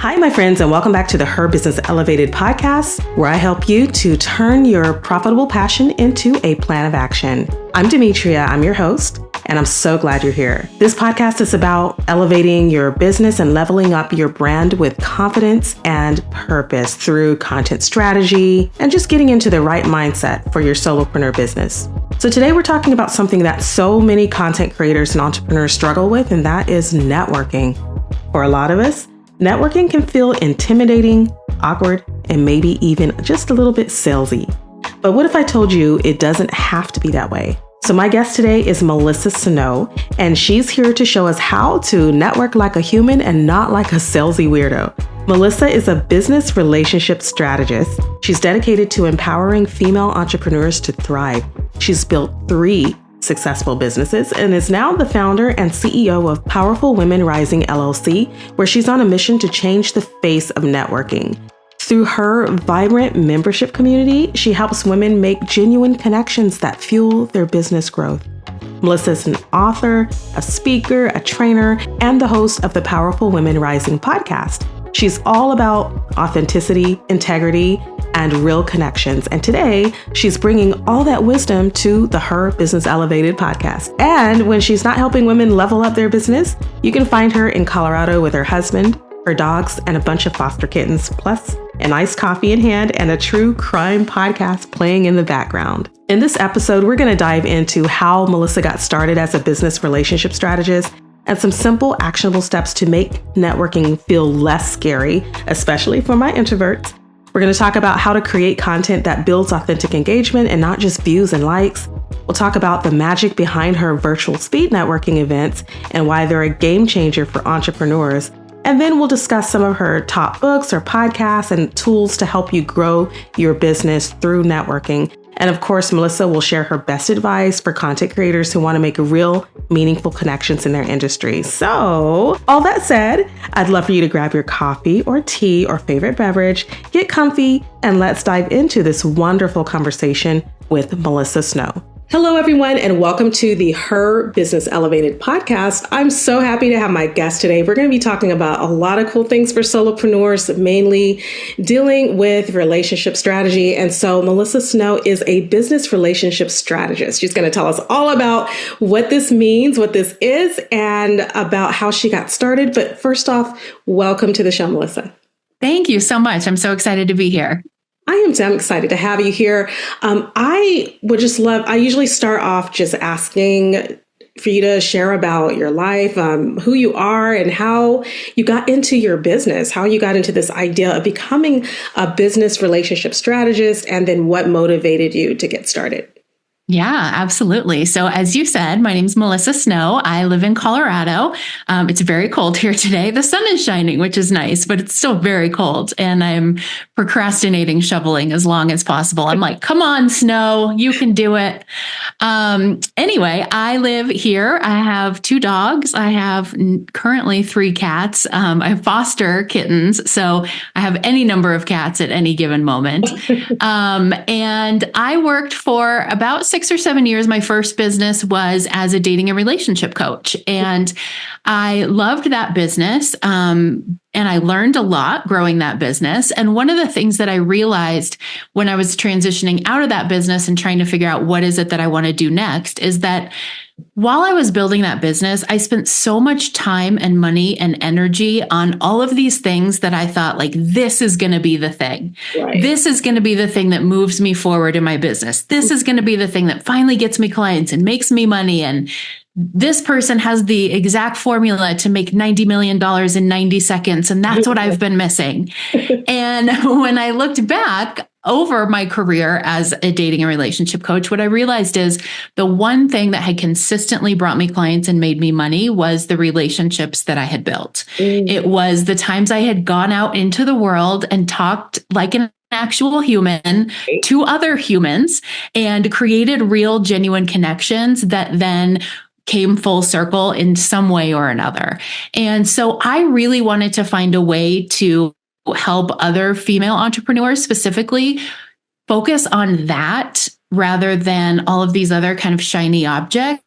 Hi, my friends, and welcome back to the Her Business Elevated podcast, where I help you to turn your profitable passion into a plan of action. I'm Demetria, I'm your host, and I'm so glad you're here. This podcast is about elevating your business and leveling up your brand with confidence and purpose through content strategy and just getting into the right mindset for your solopreneur business. So today we're talking about something that so many content creators and entrepreneurs struggle with, and that is networking. For a lot of us, networking can feel intimidating, awkward, and maybe even just a little bit salesy. But what if I told you it doesn't have to be that way? So my guest today is Melissa Snow, and she's here to show us how to network like a human and not like a salesy weirdo. Melissa is a business relationship strategist. She's dedicated to empowering female entrepreneurs to thrive. She's built 3 successful businesses and is now the founder and CEO of Powerful Women Rising LLC, where she's on a mission to change the face of networking. Through her vibrant membership community, she helps women make genuine connections that fuel their business growth. Melissa is an author, a speaker, a trainer, and the host of the Powerful Women Rising podcast. She's all about authenticity, integrity, and real connections. And today, she's bringing all that wisdom to the Her Business Elevated podcast. And when she's not helping women level up their business, you can find her in Colorado with her husband, her dogs, and a bunch of foster kittens, plus an iced coffee in hand and a true crime podcast playing in the background. In this episode, we're going to dive into how Melissa got started as a business relationship strategist and some simple actionable steps to make networking feel less scary, especially for my introverts. We're going to talk about how to create content that builds authentic engagement and not just views and likes. We'll talk about the magic behind her virtual speed networking events and why they're a game changer for entrepreneurs. And then we'll discuss some of her top books or podcasts and tools to help you grow your business through networking. And of course, Melissa will share her best advice for content creators who want to make real, meaningful connections in their industry. So, all that said, I'd love for you to grab your coffee or tea or favorite beverage, get comfy, and let's dive into this wonderful conversation with Melissa Snow. Hello, everyone, and welcome to the Her Business Elevated podcast. I'm so happy to have my guest today. We're going to be talking about a lot of cool things for solopreneurs, mainly dealing with relationship strategy. And so Melissa Snow is a business relationship strategist. She's going to tell us all about what this means, what this is, and about how she got started. But first off, welcome to the show, Melissa. Thank you so much. I'm so excited to be here. I am damn excited to have you here. I usually start off just asking for you to share about your life, who you are and how you got into your business, how you got into this idea of becoming a business relationship strategist, and then what motivated you to get started. Yeah, absolutely. So as you said, my name's Melissa Snow. I live in Colorado. It's very cold here today. The sun is shining, which is nice, but it's still very cold. And I'm procrastinating shoveling as long as possible. I'm like, come on, snow, you can do it. Anyway, I live here. I have 2 dogs. I have currently 3 cats. I foster kittens. So I have any number of cats at any given moment. And I worked for about 6 or 7 years. My first business was as a dating and relationship coach. And I loved that business. And I learned a lot growing that business. And one of the things that I realized when I was transitioning out of that business and trying to figure out what is it that I want to do next is that while I was building that business, I spent so much time and money and energy on all of these things that I thought, like, this is going to be the thing. Right. This is going to be the thing that moves me forward in my business. This is going to be the thing that finally gets me clients and makes me money. And this person has the exact formula to make $90 million in 90 seconds. And that's what I've been missing. And when I looked back over my career as a dating and relationship coach, what I realized is the one thing that had consistently brought me clients and made me money was the relationships that I had built. It was the times I had gone out into the world and talked like an actual human to other humans and created real, genuine connections that then came full circle in some way or another. And so I really wanted to find a way to help other female entrepreneurs specifically focus on that rather than all of these other kind of shiny objects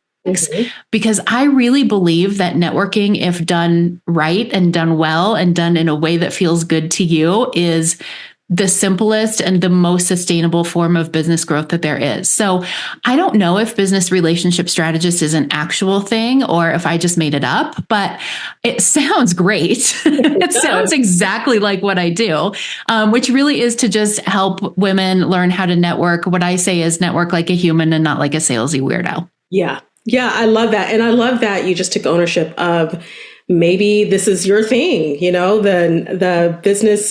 because I really believe that networking, if done right and done well and done in a way that feels good to you, is the simplest and the most sustainable form of business growth that there is. So I don't know if business relationship strategist is an actual thing or if I just made it up, but it sounds great. It sounds exactly like what I do, which really is to just help women learn how to network. What I say is network like a human and not like a salesy weirdo. Yeah. Yeah. I love that. And I love that you just took ownership of maybe this is your thing, the business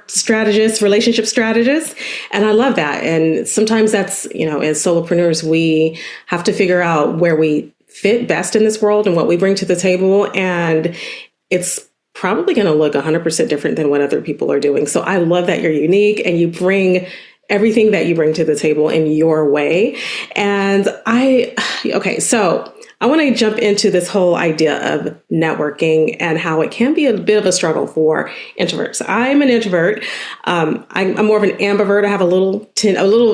strategist, relationship strategist. And I love that. And sometimes that's, as solopreneurs, we have to figure out where we fit best in this world and what we bring to the table. And it's probably going to look 100% different than what other people are doing. So I love that you're unique and you bring everything that you bring to the table in your way. And so I want to jump into this whole idea of networking and how it can be a bit of a struggle for introverts. I'm an introvert. I'm more of an ambivert. I have a little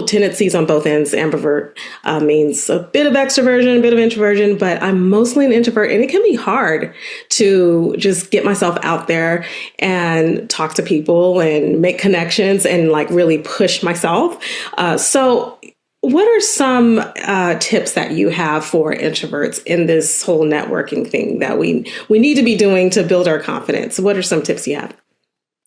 tendencies on both ends. Ambivert means a bit of extroversion, a bit of introversion, but I'm mostly an introvert, and it can be hard to just get myself out there and talk to people and make connections and really push myself. So what are some tips that you have for introverts in this whole networking thing that we need to be doing to build our confidence? What are some tips you have?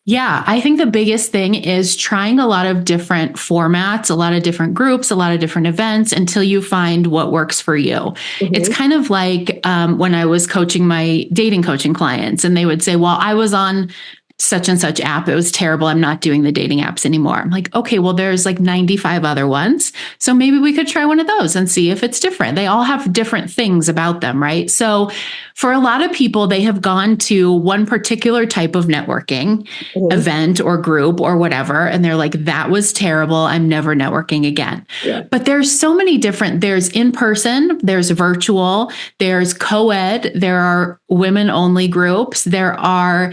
Yeah, I think the biggest thing is trying a lot of different formats, a lot of different groups, a lot of different events until you find what works for you. Mm-hmm. It's kind of like when I was coaching my dating coaching clients and they would say, well, I was on such and such app. It was terrible. I'm not doing the dating apps anymore. I'm like, okay, well, there's 95 other ones. So maybe we could try one of those and see if it's different. They all have different things about them, right? So for a lot of people, they have gone to one particular type of networking event or group or whatever. And they're like, that was terrible. I'm never networking again. Yeah. But there's so many different, there's in person, there's virtual, there's co-ed, there are women only groups, there are,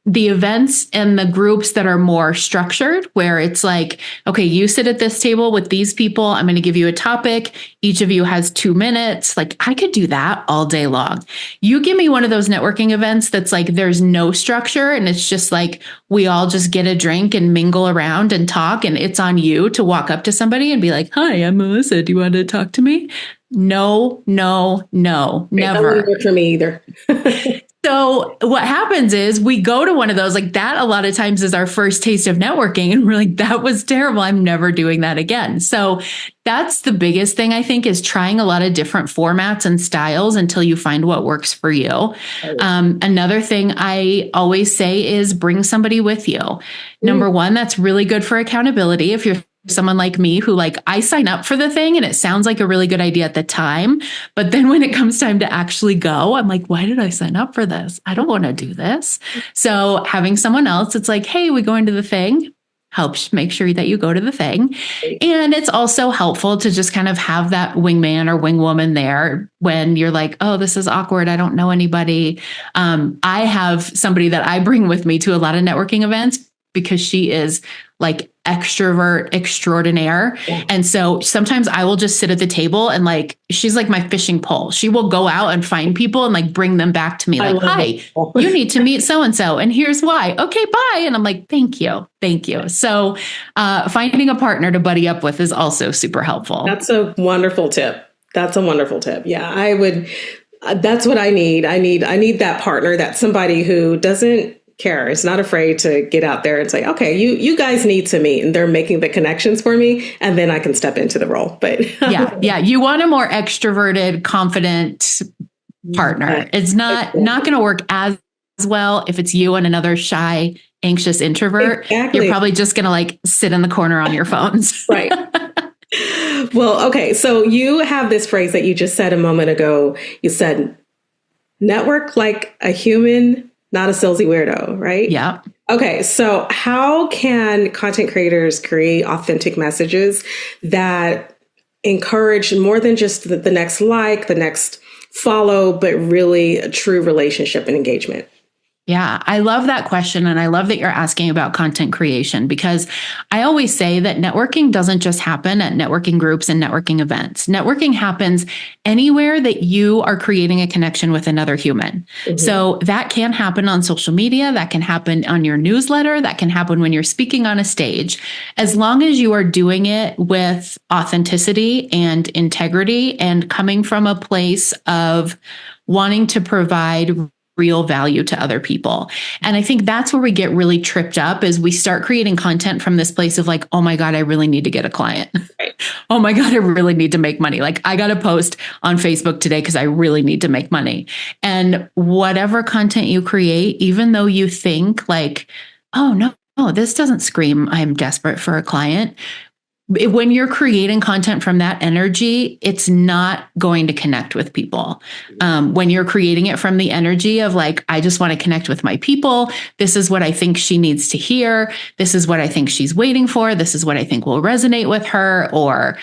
the events and the groups that are more structured, where it's like, okay, you sit at this table with these people. I'm going to give you a topic. Each of you has 2 minutes. I could do that all day long. You give me one of those networking events that's there's no structure and it's just we all just get a drink and mingle around and talk. And it's on you to walk up to somebody and be like, hi, I'm Melissa. Do you want to talk to me? No, never. That wouldn't work for me either. So what happens is we go to one of those that a lot of times is our first taste of networking. And we're like, that was terrible. I'm never doing that again. So that's the biggest thing, I think, is trying a lot of different formats and styles until you find what works for you. Another thing I always say is bring somebody with you. Number one, that's really good for accountability. If you're someone like me who I sign up for the thing and it sounds like a really good idea at the time, but then when it comes time to actually go, I'm like, why did I sign up for this? I don't want to do this. So having someone else, it's like, hey, we going to the thing, helps make sure that you go to the thing. And it's also helpful to just kind of have that wingman or wingwoman there when you're like, oh, this is awkward. I don't know anybody. I have somebody that I bring with me to a lot of networking events because she is extrovert extraordinaire. Yeah. And so sometimes I will just sit at the table and she's my fishing pole. She will go out and find people and bring them back to me. Hi, you need to meet so-and-so. And here's why. Okay, bye. And I'm like, thank you. So finding a partner to buddy up with is also super helpful. That's a wonderful tip. Yeah, I would. That's what I need. I need that partner, that somebody who doesn't care. It's not afraid to get out there and say, okay, you guys need to meet, and they're making the connections for me, and then I can step into the role. But yeah. You want a more extroverted, confident partner. It's not going to work as well if it's you and another shy, anxious introvert. Exactly. You're probably just going to sit in the corner on your phones. Right. Well, okay. So you have this phrase that you just said a moment ago. You said, network like a human, not a salesy weirdo, right? Yeah. Okay. So how can content creators create authentic messages that encourage more than just the next the next follow, but really a true relationship and engagement? Yeah, I love that question. And I love that you're asking about content creation, because I always say that networking doesn't just happen at networking groups and networking events. Networking happens anywhere that you are creating a connection with another human. Mm-hmm. So that can happen on social media, that can happen on your newsletter, that can happen when you're speaking on a stage. As long as you are doing it with authenticity and integrity and coming from a place of wanting to provide real value to other people. And I think that's where we get really tripped up, is we start creating content from this place of like, oh my God, I really need to get a client. Right. Oh my God, I really need to make money. Like, I got to post on Facebook today because I really need to make money. And whatever content you create, even though you think like, oh no, this doesn't scream I'm desperate for a client. When you're creating content from that energy, it's not going to connect with people. When you're creating it from the energy of like, I just want to connect with my people. This is what I think she needs to hear. This is what I think she's waiting for. This is what I think will resonate with her. Or,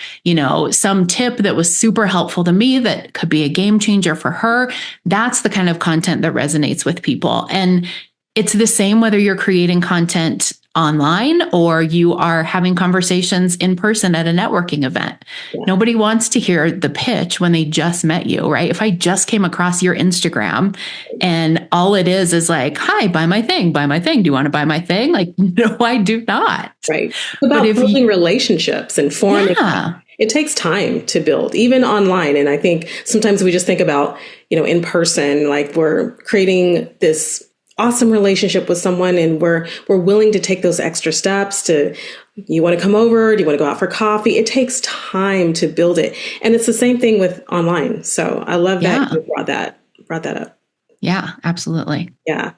some tip that was super helpful to me that could be a game changer for her. That's the kind of content that resonates with people. And it's the same whether you're creating content online or you are having conversations in person at a networking event. Yeah. Nobody wants to hear the pitch when they just met you, right? If I just came across your Instagram and all it is like, hi, buy my thing. Do you want to buy my thing? Like, no, I do not. Right. It's about building relationships and forming. Yeah. It takes time to build, even online. And I think sometimes we just think about, in person, like we're creating this awesome relationship with someone and we're willing to take those extra steps to, you want to come over? Do you want to go out for coffee? It takes time to build it. And it's the same thing with online. So I love that you brought that up. Yeah, absolutely. Yeah.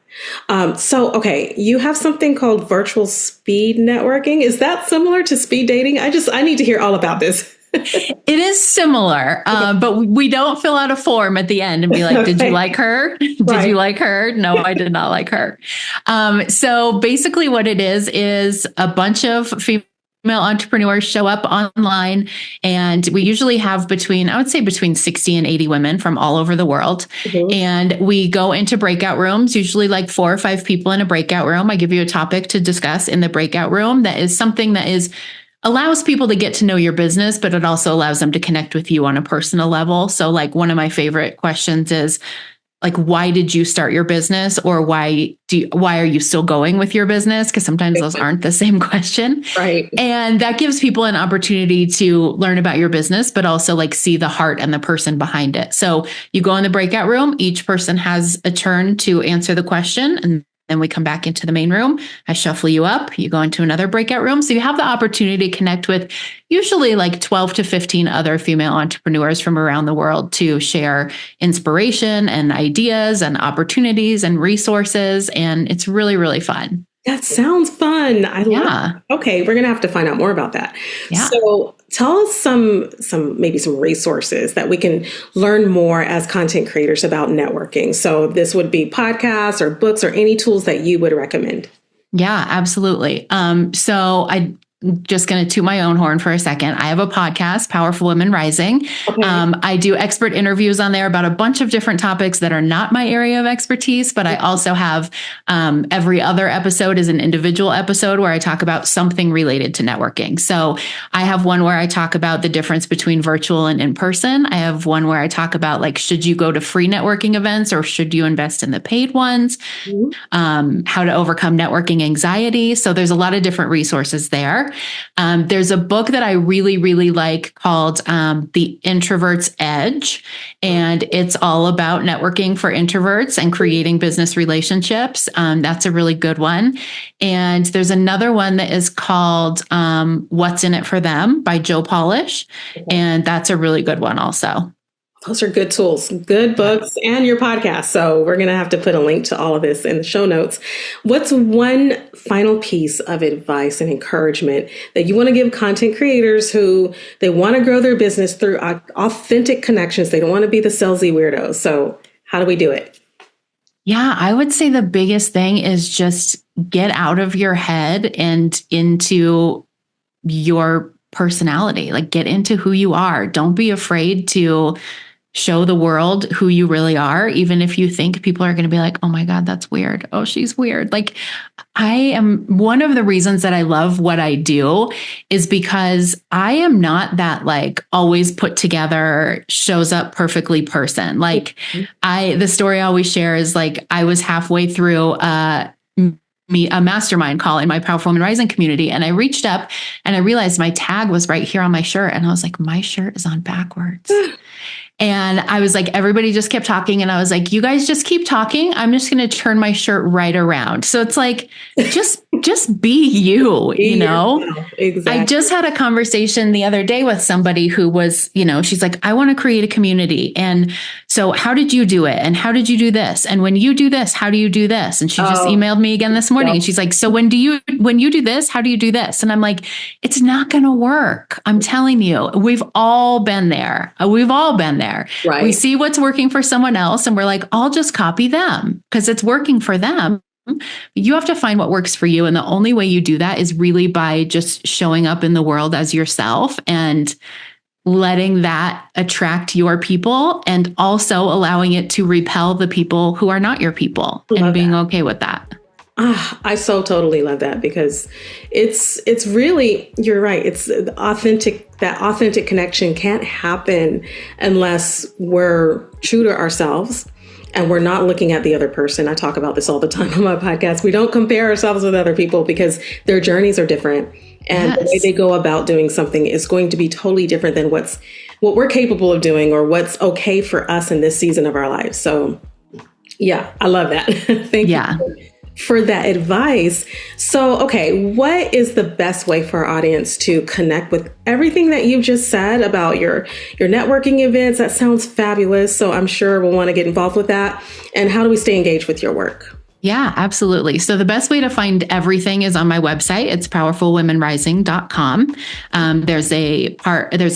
Okay. You have something called virtual speed networking. Is that similar to speed dating? I need to hear all about this. It is similar, but we don't fill out a form at the end and be like, did you like her? Did you like her? No, I did not like her. So basically what it is a bunch of female entrepreneurs show up online, and we usually have between 60 and 80 women from all over the world. Mm-hmm. And we go into breakout rooms, usually like 4 or 5 people in a breakout room. I give you a topic to discuss in the breakout room that is something that allows people to get to know your business, but it also allows them to connect with you on a personal level. So like one of my favorite questions is like, why did you start your business? Or why are you still going with your business? Because sometimes those aren't the same question. Right. And that gives people an opportunity to learn about your business, but also like see the heart and the person behind it. So you go in the breakout room, each person has a turn to answer the question, and then we come back into the main room. I shuffle you up. You go into another breakout room. So you have the opportunity to connect with usually like 12 to 15 other female entrepreneurs from around the world to share inspiration and ideas and opportunities and resources. And it's really, really fun. That sounds fun. I love it. Okay, we're going to have to find out more about that. Yeah. So tell us some resources that we can learn more as content creators about networking. So this would be podcasts or books or any tools that you would recommend. Yeah, absolutely. So I'm just going to toot my own horn for a second. I have a podcast, Powerful Women Rising. Okay. I do expert interviews on there about a bunch of different topics that are not my area of expertise, but I also have every other episode is an individual episode where I talk about something related to networking. So I have one where I talk about the difference between virtual and in person. I have one where I talk about like, should you go to free networking events or should you invest in the paid ones? Mm-hmm. How to overcome networking anxiety. So there's a lot of different resources there. There's a book that I really, really like called The Introverts Edge, and it's all about networking for introverts and creating business relationships. That's a really good one. And there's another one that is called What's in It for Them by Joe Polish, and that's a really good one also. Those are good tools, good books, and your podcast. So we're going to have to put a link to all of this in the show notes. What's one final piece of advice and encouragement that you want to give content creators who they want to grow their business through authentic connections? They don't want to be the salesy weirdo. So how do we do it? Yeah, I would say the biggest thing is just get out of your head and into your personality, like get into who you are. Don't be afraid to show the world who you really are, even if you think people are going to be like, oh my God, that's weird. Oh, she's weird. Like, I am one of the reasons that I love what I do is because I am not that like always put together, shows up perfectly person. Like the story I always share is like, I was halfway through a mastermind call in my Powerful Women Rising community. And I reached up and I realized my tag was right here on my shirt. And I was like, my shirt is on backwards. And I was like, everybody just kept talking. And I was like, you guys just keep talking. I'm just going to turn my shirt right around. So it's like, just be you, you know? Exactly. I just had a conversation the other day with somebody who was, you know, she's like, I want to create a community. And so how did you do it? And how did you do this? And when you do this, how do you do this? And she just emailed me again this morning. And she's like, so when you do this, how do you do this? And I'm like, it's not going to work. I'm telling you, we've all been there. We've all been there. Right. We see what's working for someone else and we're like, I'll just copy them because it's working for them. You have to find what works for you. And the only way you do that is really by just showing up in the world as yourself and letting that attract your people and also allowing it to repel the people who are not your people and being okay with that. I so totally love that because it's really, you're right. It's that authentic connection can't happen unless we're true to ourselves and we're not looking at the other person. I talk about this all the time on my podcast. We don't compare ourselves with other people because their journeys are different. And the way they go about doing something is going to be totally different than what we're capable of doing or what's okay for us in this season of our lives. So yeah, I love that. Thank you for that advice. So, okay, what is the best way for our audience to connect with everything that you've just said about your networking events? That sounds fabulous. So I'm sure we'll want to get involved with that. And how do we stay engaged with your work? Yeah, absolutely. So the best way to find everything is on my website. It's powerfulwomenrising.com. There's a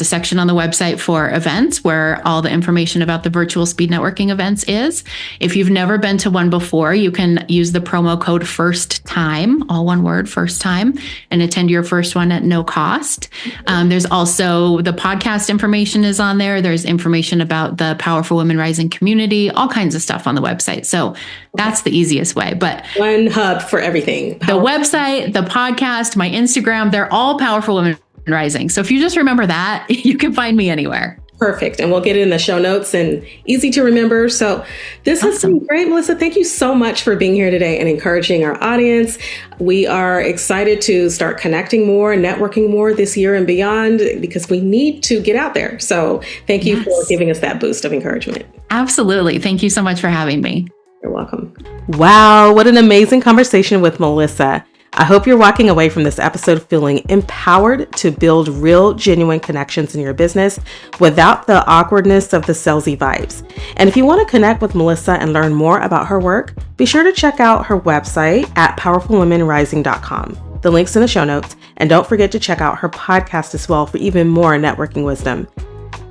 section on the website for events where all the information about the virtual speed networking events is. If you've never been to one before, you can use the promo code FIRST TIME, all one word, FIRST TIME, and attend your first one at no cost. There's also the podcast information is on there. There's information about the Powerful Women Rising community, all kinds of stuff on the website. So that's the easiest way. But one hub for everything. The website, the podcast, my Instagram, they're all Powerful Women Rising. So if you just remember that, you can find me anywhere. Perfect. And we'll get it in the show notes and easy to remember. So this has been great, Melissa. Thank you so much for being here today and encouraging our audience. We are excited to start connecting more, networking more this year and beyond because we need to get out there. So thank you for giving us that boost of encouragement. Absolutely. Thank you so much for having me. You're welcome. Wow, what an amazing conversation with Melissa. I hope you're walking away from this episode feeling empowered to build real, genuine connections in your business without the awkwardness of the salesy vibes. And if you want to connect with Melissa and learn more about her work, be sure to check out her website at powerfulwomenrising.com. The link's in the show notes. And don't forget to check out her podcast as well for even more networking wisdom.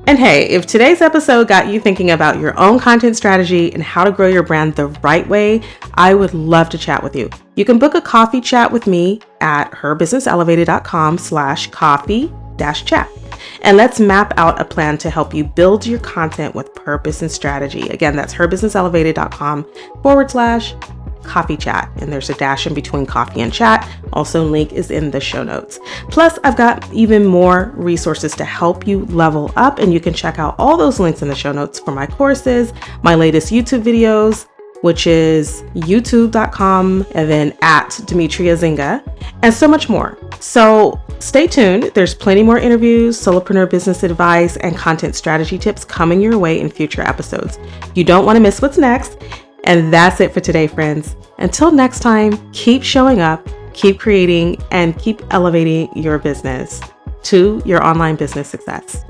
And hey, if today's episode got you thinking about your own content strategy and how to grow your brand the right way, I would love to chat with you. You can book a coffee chat with me at herbusinesselevated.com/coffee-chat. And let's map out a plan to help you build your content with purpose and strategy. Again, that's herbusinesselevated.com/coffee chat. And there's a dash in between coffee and chat. Also, link is in the show notes. Plus, I've got even more resources to help you level up. And you can check out all those links in the show notes for my courses, my latest YouTube videos, which is youtube.com and then at Demetria Zinga, and so much more. So stay tuned. There's plenty more interviews, solopreneur business advice, and content strategy tips coming your way in future episodes. You don't want to miss what's next. And that's it for today, friends. Until next time, keep showing up, keep creating, and keep elevating your business to your online business success.